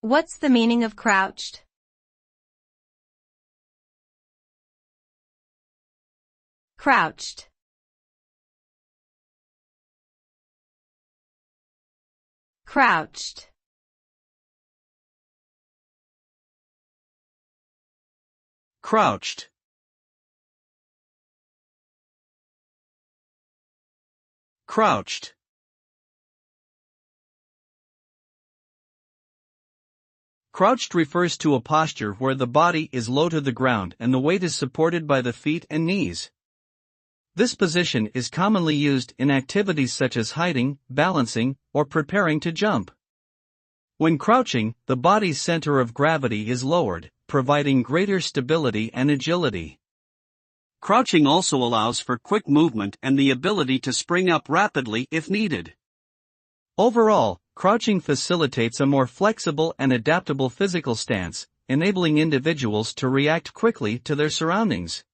What's the meaning of crouched? Crouched. Crouched. Crouched. Crouched. Crouched refers to a posture where the body is low to the ground and the weight is supported by the feet and knees. This position is commonly used in activities such as hiding, balancing, or preparing to jump. When crouching, the body's center of gravity is lowered, providing greater stability and agility. Crouching also allows for quick movement and the ability to spring up rapidly if needed. Overall, crouching facilitates a more flexible and adaptable physical stance, enabling individuals to react quickly to their surroundings.